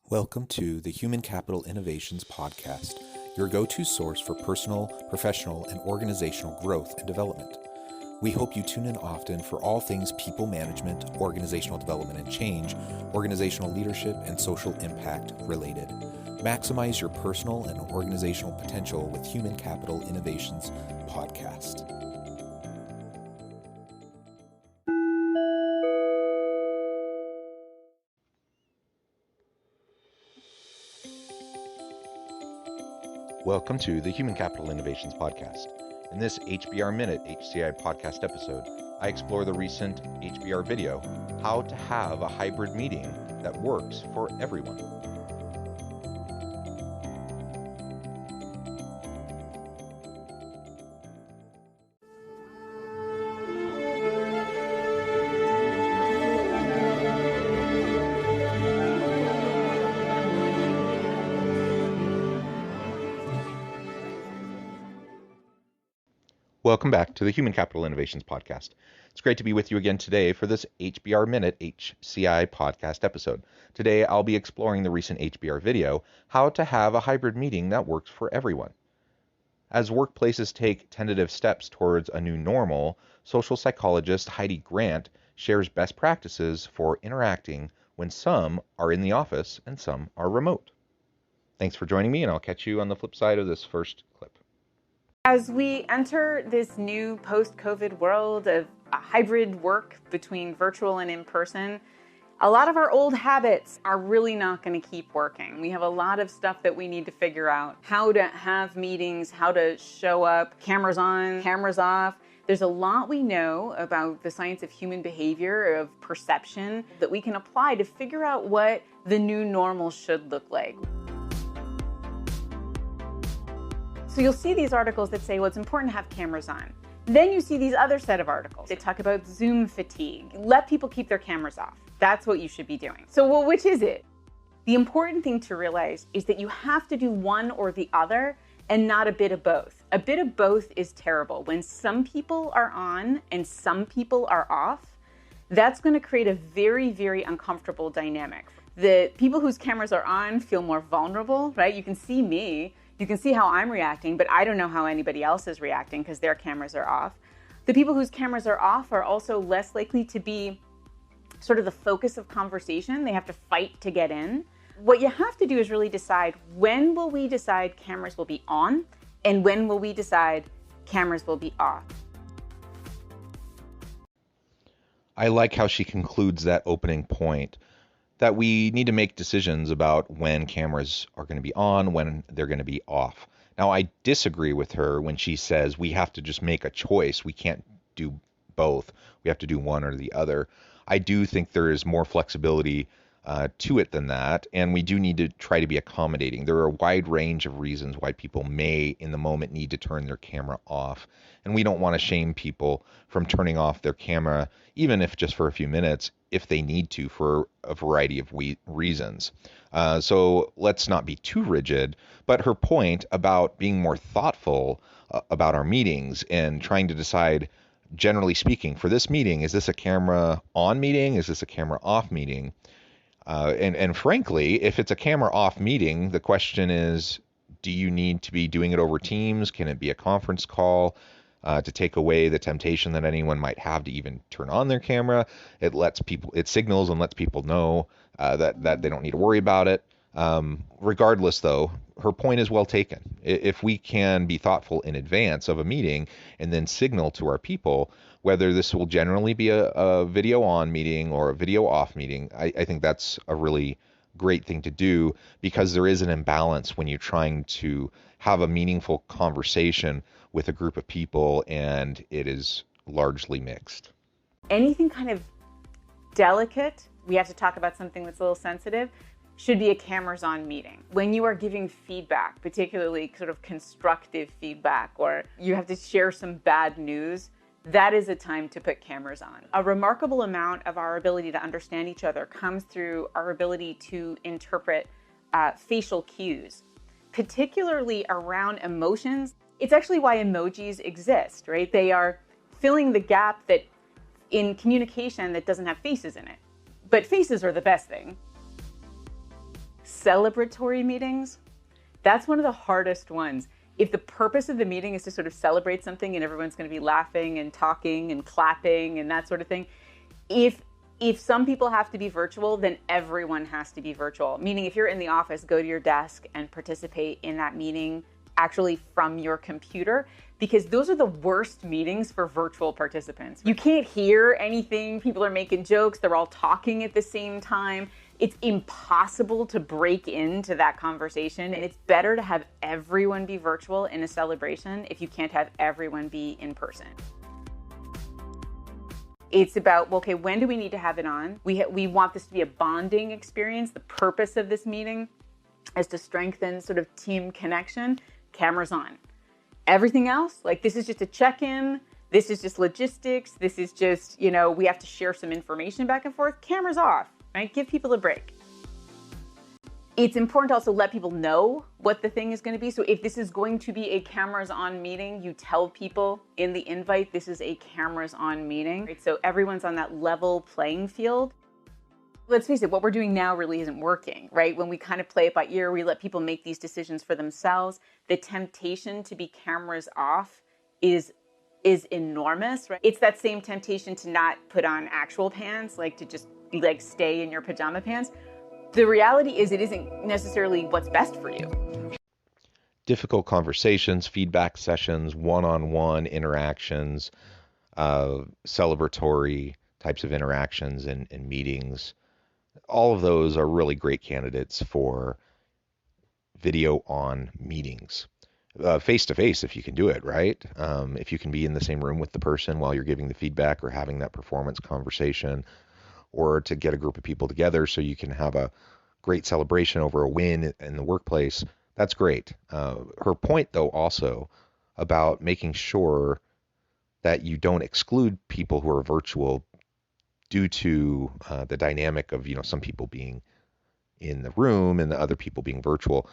Welcome to the Human Capital Innovations Podcast, your go-to source for personal, professional, and organizational growth and development. We hope you tune in often for all things people management, organizational development and change, organizational leadership, and social impact related. Maximize your personal and organizational potential with Human Capital Innovations Podcast. Welcome to the Human Capital Innovations Podcast. In this HBR Minute HCI podcast episode, I explore the recent HBR video, How to Have a Hybrid Meeting That Works for Everyone. Welcome back to the Human Capital Innovations Podcast. It's great to be with you again today for this HBR Minute HCI podcast episode. Today, I'll be exploring the recent HBR video, How to Have a Hybrid Meeting That Works for Everyone. As workplaces take tentative steps towards a new normal, social psychologist Heidi Grant shares best practices for interacting when some are in the office and some are remote. Thanks for joining me, and I'll catch you on the flip side of this first clip. As we enter this new post-COVID world of hybrid work between virtual and in-person, a lot of our old habits are really not going to keep working. We have a lot of stuff that we need to figure out. How to have meetings, how to show up, cameras on, cameras off. There's a lot we know about the science of human behavior, of perception, that we can apply to figure out what the new normal should look like. So you'll see these articles that say, well, it's important to have cameras on. Then you see these other set of articles. They talk about Zoom fatigue. Let people keep their cameras off. That's what you should be doing. So, well, which is it? The important thing to realize is that you have to do one or the other and not a bit of both. A bit of both is terrible. When some people are on and some people are off, that's going to create a very, very uncomfortable dynamic. The people whose cameras are on feel more vulnerable, right? You can see me. You can see how I'm reacting, but I don't know how anybody else is reacting because their cameras are off. The people whose cameras are off are also less likely to be sort of the focus of conversation. They have to fight to get in. What you have to do is really decide, when will we decide cameras will be on and when will we decide cameras will be off? I like how she concludes that opening point, that we need to make decisions about when cameras are going to be on, when they're going to be off. Now, I disagree with her when she says we have to just make a choice. We can't do both. We have to do one or the other. I do think there is more flexibility to it than that, and we do need to try to be accommodating. There are a wide range of reasons why people may, in the moment, need to turn their camera off, and we don't want to shame people from turning off their camera, even if just for a few minutes, if they need to, for a variety of reasons. So let's not be too rigid, but her point about being more thoughtful about our meetings and trying to decide, generally speaking, for this meeting, is this a camera on meeting? Is this a camera off meeting? And frankly, if it's a camera off meeting, the question is, do you need to be doing it over Teams? Can it be a conference call to take away the temptation that anyone might have to even turn on their camera? It signals and lets people know that they don't need to worry about it. Regardless, though, her point is well taken. If we can be thoughtful in advance of a meeting and then signal to our people whether this will generally be a video on meeting or a video off meeting, I think that's a really great thing to do, because there is an imbalance when you're trying to have a meaningful conversation with a group of people and it is largely mixed. Anything kind of delicate, we have to talk about something that's a little sensitive, should be a cameras on meeting. When you are giving feedback, particularly sort of constructive feedback, or you have to share some bad news, that is a time to put cameras on. A remarkable amount of our ability to understand each other comes through our ability to interpret facial cues, particularly around emotions. It's actually why emojis exist, right? They are filling the gap that in communication that doesn't have faces in it. But faces are the best thing. Celebratory meetings, that's one of the hardest ones. If the purpose of the meeting is to sort of celebrate something and everyone's going to be laughing and talking and clapping and that sort of thing, if some people have to be virtual, then everyone has to be virtual. Meaning if you're in the office, go to your desk and participate in that meeting actually from your computer, because those are the worst meetings for virtual participants. You can't hear anything, people are making jokes, they're all talking at the same time. It's impossible to break into that conversation, and it's better to have everyone be virtual in a celebration if you can't have everyone be in person. It's about, okay, when do we need to have it on? We want this to be a bonding experience. The purpose of this meeting is to strengthen sort of team connection. Cameras on. Everything else, like this is just a check-in, this is just logistics, this is just, we have to share some information back and forth. Cameras off, right? Give people a break. It's important to also let people know what the thing is going to be. So if this is going to be a cameras on meeting, you tell people in the invite, this is a cameras on meeting, right? So everyone's on that level playing field. Let's face it, what we're doing now really isn't working, right? When we kind of play it by ear, we let people make these decisions for themselves. The temptation to be cameras off is enormous, right? It's that same temptation to not put on actual pants, like to just stay in your pajama pants. The reality is it isn't necessarily what's best for you. Difficult conversations, feedback sessions, one-on-one interactions, celebratory types of interactions and meetings. All of those are really great candidates for video on meetings. Face-to-face if you can do it, right? If you can be in the same room with the person while you're giving the feedback or having that performance conversation, or to get a group of people together so you can have a great celebration over a win in the workplace, that's great. Her point, though, also about making sure that you don't exclude people who are virtual due to the dynamic of, some people being in the room and the other people being virtual.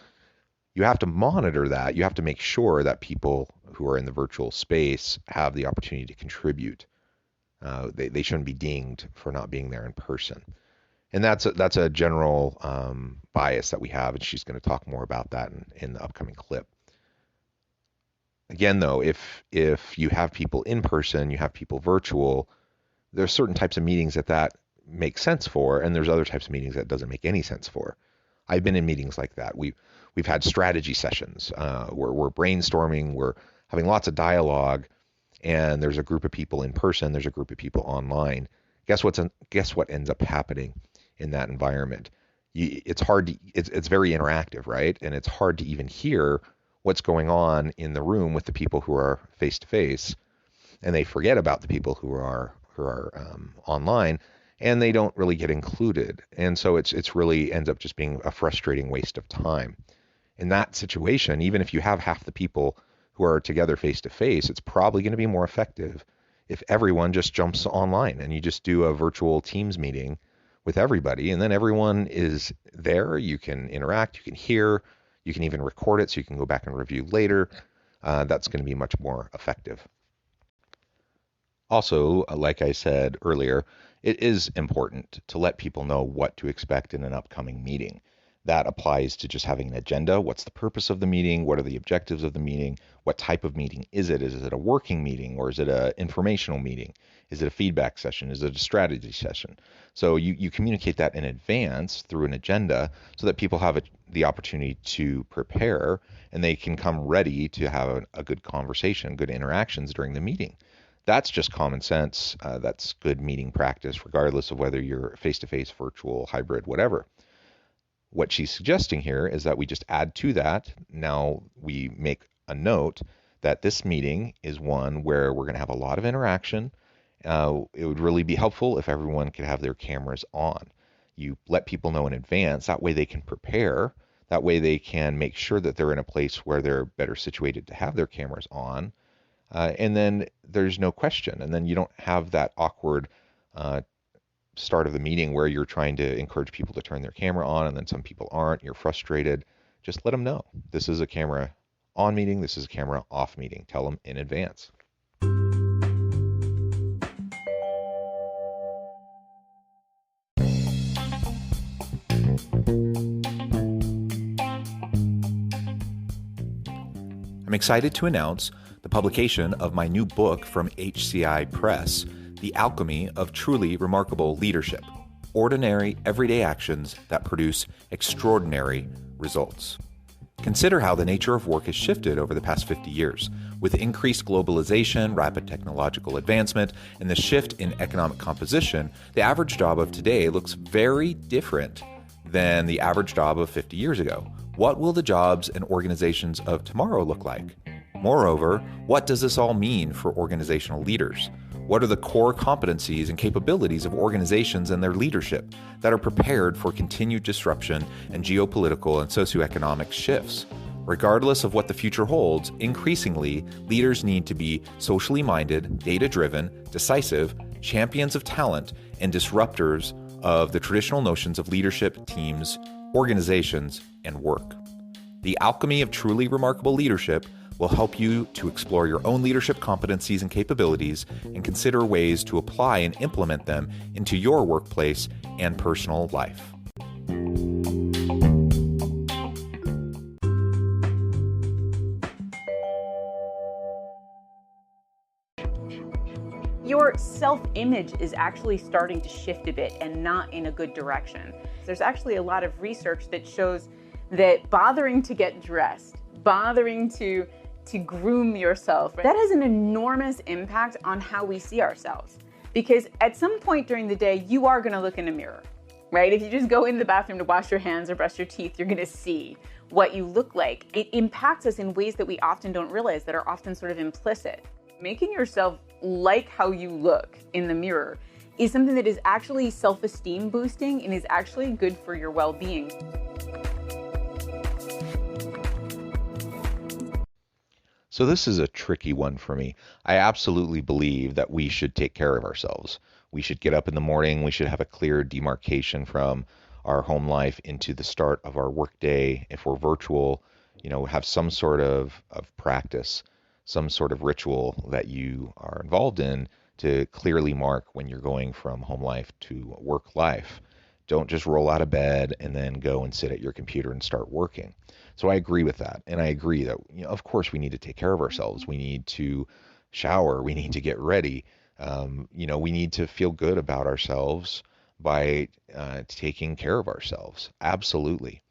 You have to monitor that. You have to make sure that people who are in the virtual space have the opportunity to contribute. They shouldn't be dinged for not being there in person. And that's a general bias that we have, and she's going to talk more about that in the upcoming clip. Again, though, if you have people in person, you have people virtual, there's certain types of meetings that makes sense for, and there's other types of meetings that doesn't make any sense for. I've been in meetings like that. We've had strategy sessions where we're brainstorming, we're having lots of dialogue, and there's a group of people in person, there's a group of people online. Guess what ends up happening in that environment? It's very interactive, right? And it's hard to even hear what's going on in the room with the people who are face to face, and they forget about the people who are online, and they don't really get included. And so it's really ends up just being a frustrating waste of time. In that situation, even if you have half the people who are together face to face, it's probably going to be more effective if everyone just jumps online and you just do a virtual Teams meeting with everybody, and then everyone is there. You can interact, you can hear, you can even record it so you can go back and review later. That's going to be much more effective. Also, like I said earlier, it is important to let people know what to expect in an upcoming meeting. That applies to just having an agenda. What's the purpose of the meeting? What are the objectives of the meeting? What type of meeting is it? Is it a working meeting, or is it an informational meeting? Is it a feedback session? Is it a strategy session? So you communicate that in advance through an agenda so that people have the opportunity to prepare, and they can come ready to have a good conversation, good interactions during the meeting. That's just common sense. That's good meeting practice, regardless of whether you're face-to-face, virtual, hybrid, whatever. What she's suggesting here is that we just add to that. Now we make a note that this meeting is one where we're going to have a lot of interaction. It would really be helpful if everyone could have their cameras on. You let people know in advance. That way they can prepare. That way they can make sure that they're in a place where they're better situated to have their cameras on. And then there's no question. And then you don't have that awkward start of the meeting where you're trying to encourage people to turn their camera on and then some people aren't. You're frustrated. Just let them know. This is a camera on meeting. This is a camera off meeting. Tell them in advance. I'm excited to announce the publication of my new book from HCI Press, The Alchemy of Truly Remarkable Leadership: Ordinary, Everyday Actions that Produce Extraordinary Results. Consider how the nature of work has shifted over the past 50 years. With increased globalization, rapid technological advancement, and the shift in economic composition, the average job of today looks very different than the average job of 50 years ago. What will the jobs and organizations of tomorrow look like? Moreover, what does this all mean for organizational leaders? What are the core competencies and capabilities of organizations and their leadership that are prepared for continued disruption and geopolitical and socioeconomic shifts? Regardless of what the future holds, increasingly, leaders need to be socially minded, data-driven, decisive, champions of talent, and disruptors of the traditional notions of leadership, teams, organizations, and work. The Alchemy of Truly Remarkable Leadership will help you to explore your own leadership competencies and capabilities and consider ways to apply and implement them into your workplace and personal life. Your self-image is actually starting to shift a bit and not in a good direction. There's actually a lot of research that shows that bothering to get dressed, bothering to groom yourself, that has an enormous impact on how we see ourselves. Because at some point during the day, you are gonna look in a mirror, right? If you just go in the bathroom to wash your hands or brush your teeth, you're gonna see what you look like. It impacts us in ways that we often don't realize, that are often sort of implicit. Making yourself like how you look in the mirror is something that is actually self-esteem boosting and is actually good for your well-being. So this is a tricky one for me. I absolutely believe that we should take care of ourselves. We should get up in the morning. We should have a clear demarcation from our home life into the start of our workday. If we're virtual, have some sort of practice, some sort of ritual that you are involved in to clearly mark when you're going from home life to work life. Don't just roll out of bed and then go and sit at your computer and start working. So I agree with that. And I agree that, of course, we need to take care of ourselves. We need to shower. We need to get ready. We need to feel good about ourselves by taking care of ourselves. Absolutely.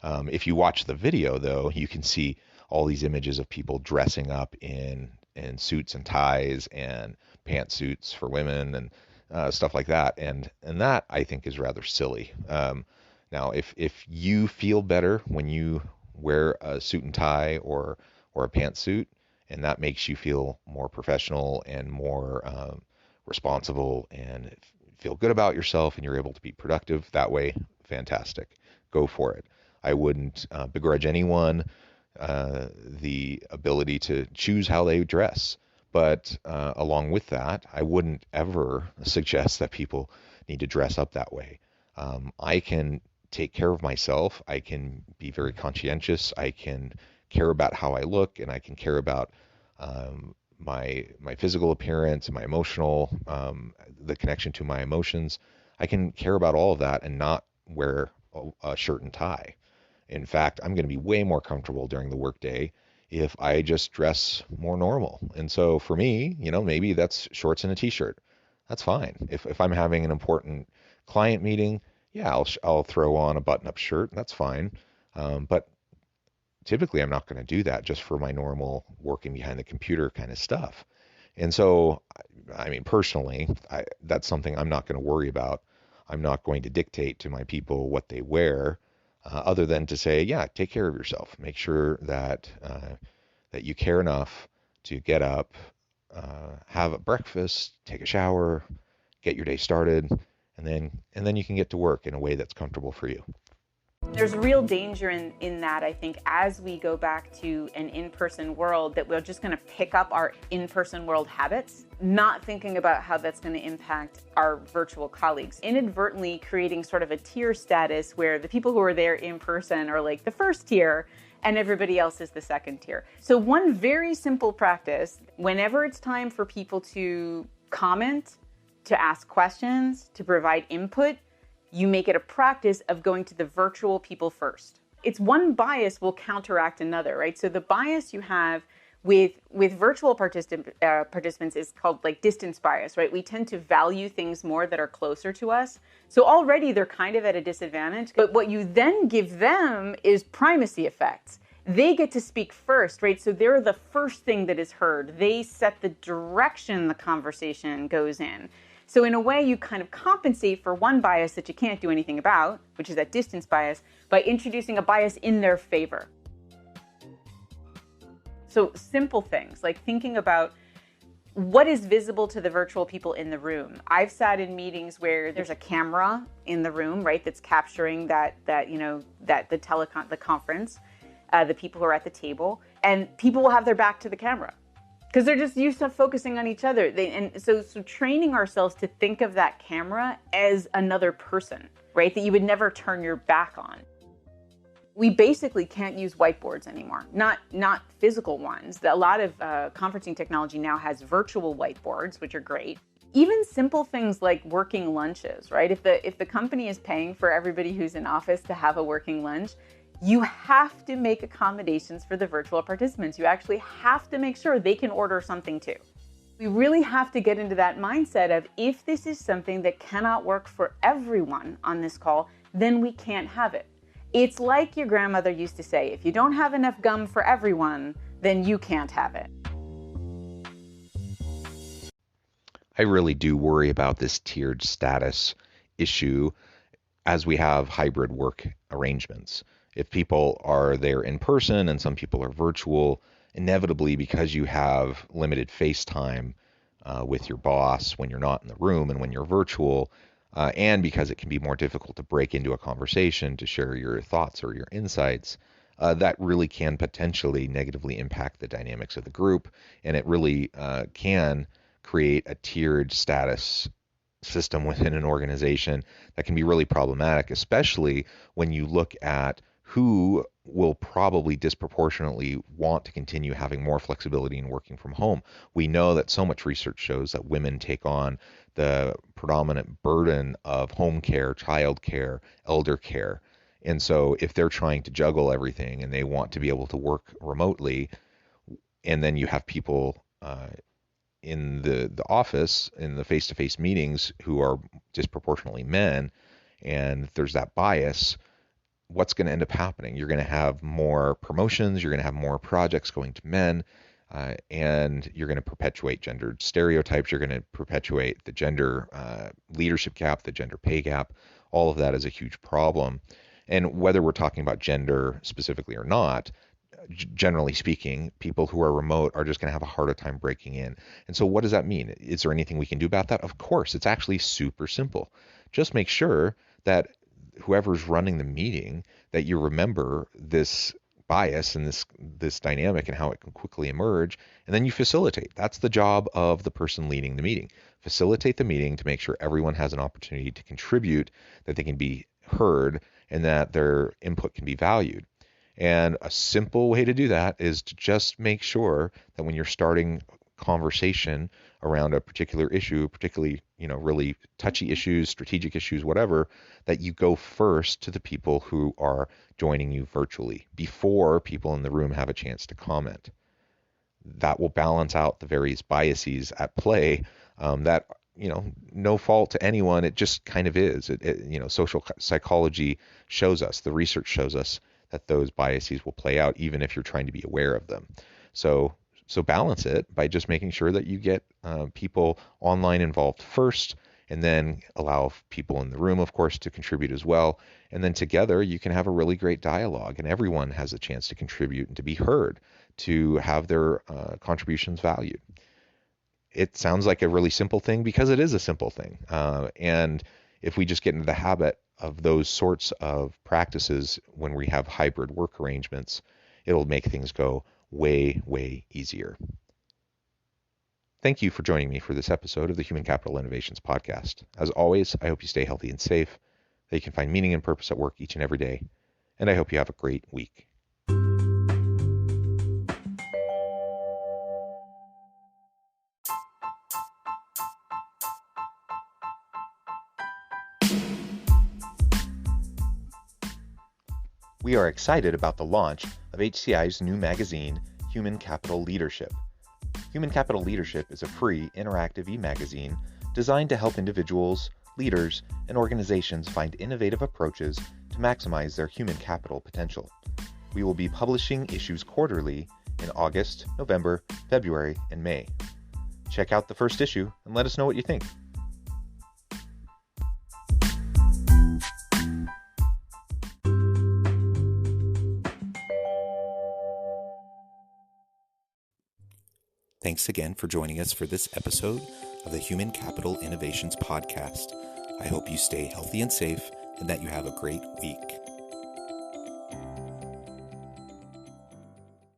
If you watch the video, though, you can see all these images of people dressing up in suits and ties and pantsuits for women and stuff like that. And that, I think, is rather silly. Now, if you feel better when you wear a suit and tie or a pantsuit, and that makes you feel more professional and more responsible and feel good about yourself, and you're able to be productive that way, fantastic. Go for it. I wouldn't begrudge anyone the ability to choose how they dress. But along with that, I wouldn't ever suggest that people need to dress up that way. I can take care of myself. I can be very conscientious. I can care about how I look, and I can care about my physical appearance, my emotional, the connection to my emotions. I can care about all of that and not wear a shirt and tie. In fact, I'm going to be way more comfortable during the workday if I just dress more normal. And so for me, maybe that's shorts and a t-shirt. That's fine. If I'm having an important client meeting, yeah, I'll throw on a button-up shirt. That's fine. But typically I'm not going to do that just for my normal working behind the computer kind of stuff. And so, I mean, personally, that's something I'm not going to worry about. I'm not going to dictate to my people what they wear, other than to say, yeah, take care of yourself. Make sure that that you care enough to get up, have a breakfast, take a shower, get your day started, and then you can get to work in a way that's comfortable for you. There's real danger in that, I think, as we go back to an in-person world, that we're just going to pick up our in-person world habits, not thinking about how that's going to impact our virtual colleagues, inadvertently creating sort of a tier status where the people who are there in person are like the first tier and everybody else is the second tier. So one very simple practice, whenever it's time for people to comment, to ask questions, to provide input, you make it a practice of going to the virtual people first. it's one bias will counteract another, right? So the bias you have with virtual participants is called like distance bias, right? We tend to value things more that are closer to us. So already they're kind of at a disadvantage. But what you then give them is primacy effects. They get to speak first, right? So they're the first thing that is heard. They set the direction the conversation goes in. So in a way, you kind of compensate for one bias that you can't do anything about, which is that distance bias, by introducing a bias in their favor. So simple things like thinking about what is visible to the virtual people in the room. I've sat in meetings where there's a camera in the room, right, that's capturing the conference, the people who are at the table, and people will have their back to the camera because they're just used to focusing on each other. So training ourselves to think of that camera as another person, right, that you would never turn your back on. We basically can't use whiteboards anymore, not physical ones. A lot of conferencing technology now has virtual whiteboards, which are great. Even simple things like working lunches, right? If the company is paying for everybody who's in office to have a working lunch, you have to make accommodations for the virtual participants. You actually have to make sure they can order something too. We really have to get into that mindset of if this is something that cannot work for everyone on this call, then we can't have it. It's like your grandmother used to say, if you don't have enough gum for everyone, then you can't have it. I really do worry about this tiered status issue as we have hybrid work arrangements. If people are there in person and some people are virtual, inevitably because you have limited face time with your boss when you're not in the room and when you're virtual, and because it can be more difficult to break into a conversation to share your thoughts or your insights, that really can potentially negatively impact the dynamics of the group, and it really can create a tiered status system within an organization that can be really problematic, especially when you look at who will probably disproportionately want to continue having more flexibility in working from home. We know that so much research shows that women take on the predominant burden of home care, child care, elder care. And so if they're trying to juggle everything and they want to be able to work remotely, and then you have people in the office, in the face-to-face meetings who are disproportionately men, and there's that bias, what's going to end up happening? You're going to have more promotions, you're going to have more projects going to men, and you're going to perpetuate gendered stereotypes, you're going to perpetuate the gender leadership gap, the gender pay gap. All of that is a huge problem. And whether we're talking about gender specifically or not, generally speaking, people who are remote are just going to have a harder time breaking in. And so what does that mean? Is there anything we can do about that? Of course, it's actually super simple. Just make sure that whoever's running the meeting, that you remember this bias and this dynamic and how it can quickly emerge, and then you facilitate. That's the job of the person leading the meeting. Facilitate the meeting to make sure everyone has an opportunity to contribute, that they can be heard, and that their input can be valued. And a simple way to do that is to just make sure that when you're starting conversation around a particular issue, particularly, really touchy issues, strategic issues, whatever, that you go first to the people who are joining you virtually before people in the room have a chance to comment. That will balance out the various biases at play that, no fault to anyone. It just kind of is. Social psychology shows us, the research shows us that those biases will play out even if you're trying to be aware of them. So balance it by just making sure that you get people online involved first, and then allow people in the room, of course, to contribute as well. And then together you can have a really great dialogue, and everyone has a chance to contribute and to be heard, to have their contributions valued. It sounds like a really simple thing because it is a simple thing. And if we just get into the habit of those sorts of practices when we have hybrid work arrangements, it'll make things go way, way easier. Thank you for joining me for this episode of the Human Capital Innovations Podcast. As always, I hope you stay healthy and safe, that you can find meaning and purpose at work each and every day, and I hope you have a great week. We We are excited about the launch of HCI's new magazine, Human Capital Leadership. Human Capital Leadership is a free, interactive e-magazine designed to help individuals, leaders, and organizations find innovative approaches to maximize their human capital potential. We will be publishing issues quarterly in August, November, February, and May. Check out the first issue and let us know what you think. Thanks again for joining us for this episode of the Human Capital Innovations Podcast. I hope you stay healthy and safe and that you have a great week.